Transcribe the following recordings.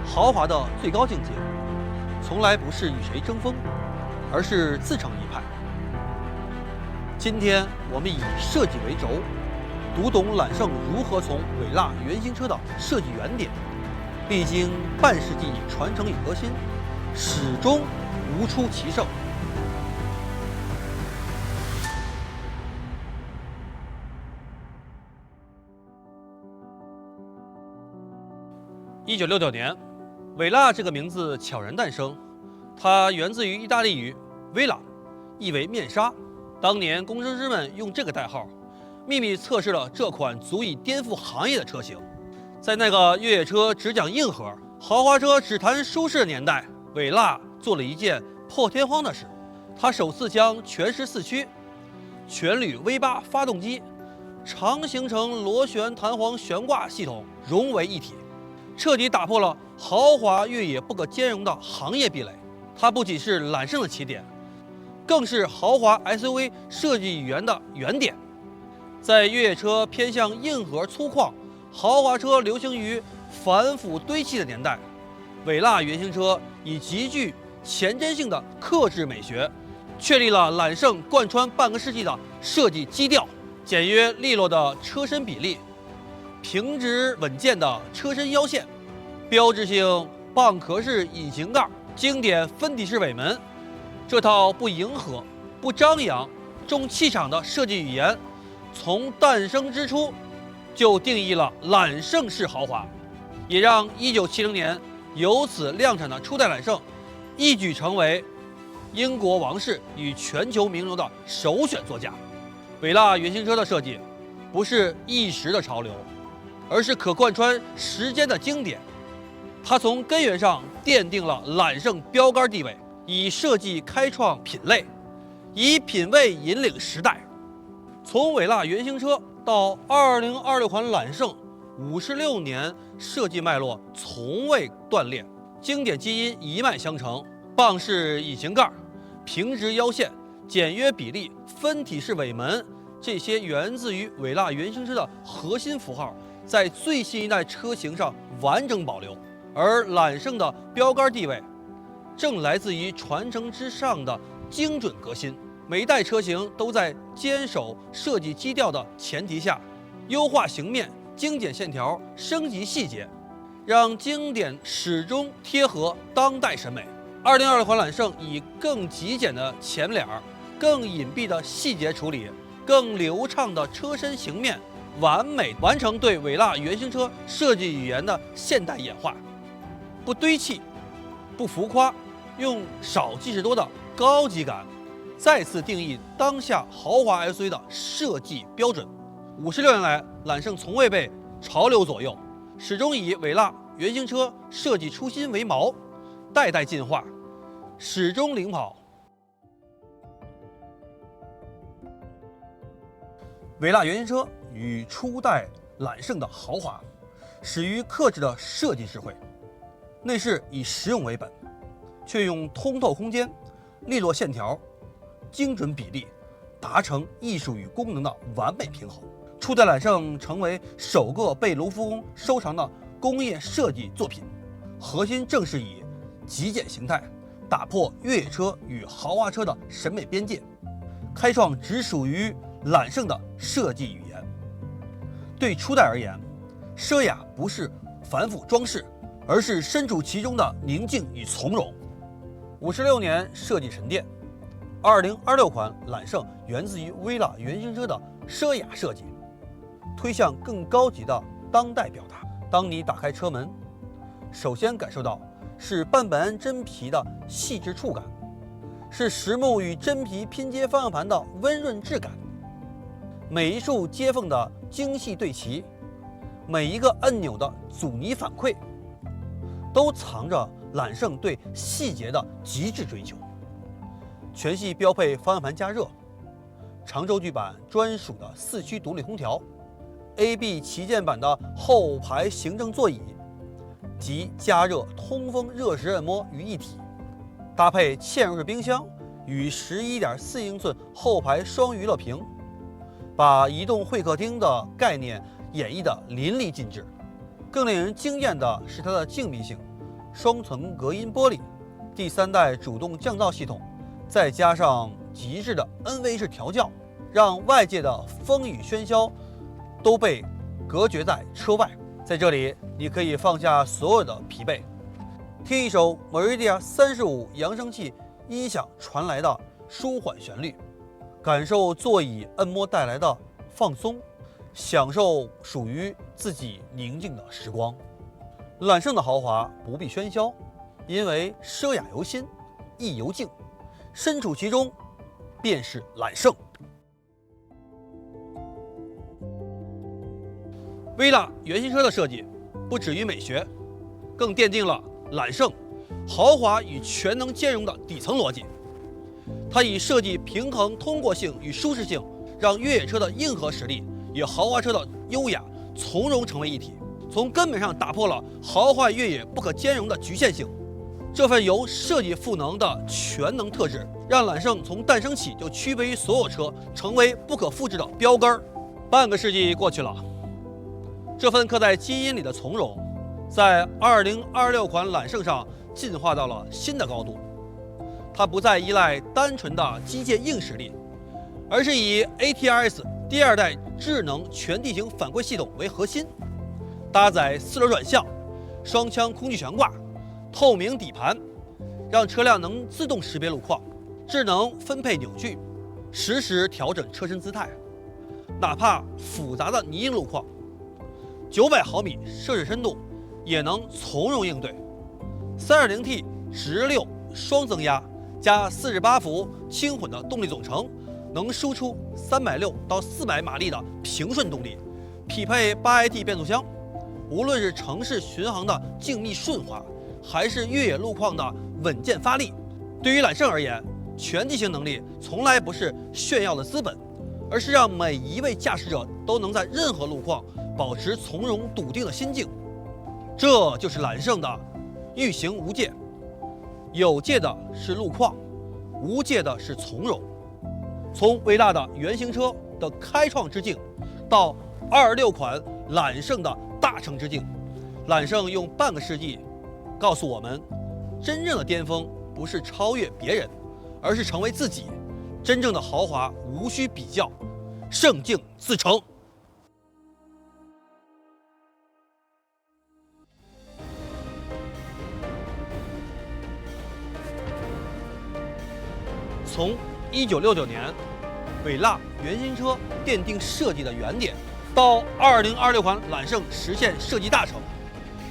豪华的最高境界，从来不是与谁争锋，而是自成一派。今天我们以设计为轴，读懂揽胜如何从伟蜡原型车的设计原点，历经半世纪传承与革新，始终无出其胜。1969年，伟蜡这个名字悄然诞生，它源自于意大利语 “villa”， 意为面纱。当年工程师们用这个代号，秘密测试了这款足以颠覆行业的车型。在那个越野车只讲硬核，豪华车只谈舒适的年代，伟蜡做了一件破天荒的事。它首次将全时四驱、全铝 V8 发动机、长行程螺旋弹簧悬挂系统融为一体，彻底打破了豪华越野不可兼容的行业壁垒。它不仅是揽胜的起点，更是豪华 SUV 设计语言的原点。在越野车偏向硬核粗犷，豪华车流行于繁复堆砌的年代，伟蜡原型车以极具前瞻性的克制美学，确立了揽胜贯穿半个世纪的设计基调。简约利落的车身比例，平直稳健的车身腰线，标志性蚌壳式引擎盖，经典分体式尾门，这套不迎合、不张扬、重气场的设计语言，从诞生之初就定义了揽胜式豪华，也让1970年由此量产的初代揽胜一举成为英国王室与全球名流的首选座驾。伟蜡原型车的设计不是一时的潮流，而是可贯穿时间的经典。它从根源上奠定了揽胜标杆地位，以设计开创品类，以品味引领时代。从伟蜡原型车到2026款揽胜，56年设计脉络从未断裂，经典基因一脉相承。蚌式引擎盖、平直腰线、简约比例、分体式尾门，这些源自于伟蜡原型车的核心符号，在最新一代车型上完整保留。而揽胜的标杆地位，正来自于传承之上的精准革新。每一代车型都在坚守设计基调的前提下，优化形面、精简线条、升级细节，让经典始终贴合当代审美。2026款揽胜以更极简的前脸、更隐蔽的细节处理、更流畅的车身形面，完美完成对伟蜡原型车设计语言的现代演化。不堆砌，不浮夸，用少即是多的高级感，再次定义当下豪华 SUV 的设计标准。56年来，揽胜从未被潮流左右，始终以伟蜡原型车设计初心为锚，代代进化，始终领跑。伟蜡原型车与初代揽胜的豪华，始于克制的设计智慧。内饰以实用为本，却用通透空间、利落线条、精准比例，达成艺术与功能的完美平衡。初代揽胜成为首个被卢浮宫收藏的工业设计作品，核心正是以极简形态打破越野车与豪华车的审美边界，开创只属于揽胜的设计语言。对初代而言，奢雅不是繁复装饰，而是身处其中的宁静与从容。56年设计沉淀，2026款揽胜源自于伟蜡原型车的奢雅设计，推向更高级的当代表达。当你打开车门，首先感受到是半本安真皮的细致触感，是实木与真皮拼接方向盘的温润质感，每一处接缝的精细对齐，每一个按钮的阻尼反馈，都藏着揽胜对细节的极致追求。全系标配方向盘加热，长轴距版专属的4驱独立空调， AB 旗舰版的后排行政座椅及加热通风热时按摩于一体，搭配嵌入式冰箱与11.4英寸后排双娱乐屏，把移动会客厅的概念演绎得淋漓尽致。更令人惊艳的是它的静谧性，双层隔音玻璃、第3代主动降噪系统，再加上极致的 NV 式调教，让外界的风雨喧嚣都被隔绝在车外。在这里，你可以放下所有的疲惫，听一首 Meridia 35扬声器音响传来的舒缓旋律，感受座椅按摩带来的放松，享受属于自己宁静的时光。揽胜的豪华不必喧嚣，因为奢雅由心，意由静，身处其中，便是揽胜。威纳原型车的设计不止于美学，更奠定了揽胜豪华与全能兼容的底层逻辑。它以设计平衡通过性与舒适性，让越野车的硬核实力与豪华车的优雅从容成为一体，从根本上打破了豪华越野不可兼容的局限性。这份由设计赋能的全能特质，让揽胜从诞生起就区别于所有车，成为不可复制的标杆。半个世纪过去了，这份刻在基因里的从容，在2026款揽胜上进化到了新的高度。它不再依赖单纯的机械硬实力，而是以 ATRS 第2代智能全地形反馈系统为核心，搭载4轮转向、双腔空气悬挂、透明底盘，让车辆能自动识别路况、智能分配扭矩，实时调整车身姿态，哪怕复杂的泥泞路况，900毫米摄氏深度也能从容应对。3.0T 直6双增压加48伏轻混的动力总成，能输出360到400马力的平顺动力，匹配8AT 变速箱。无论是城市巡航的静谧顺滑，还是越野路况的稳健发力，对于揽胜而言，全地形能力从来不是炫耀的资本，而是让每一位驾驶者都能在任何路况保持从容笃定的心境。这就是揽胜的欲行无界，有界的是路况，无界的是从容。从伟大的原型车的开创之境，到26款揽胜的大成之境，揽胜用半个世纪告诉我们，真正的巅峰不是超越别人，而是成为自己。真正的豪华无需比较，胜境自成。从1969年伟纳原型车奠定设计的原点，到2026款揽胜实现设计大成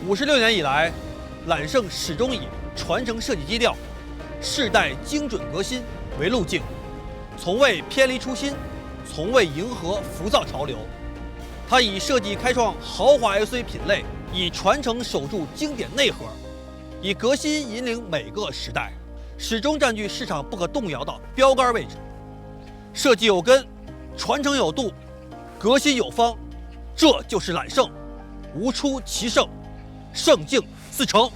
，56年以来，揽胜始终以传承设计基调、世代精准革新为路径，从未偏离初心，从未迎合浮躁潮流。它以设计开创豪华 SUV 品类，以传承守住经典内核，以革新引领每个时代，始终占据市场不可动摇的标杆位置。设计有根，传承有度，革新有方，这就是揽胜，无出其胜，胜境自成。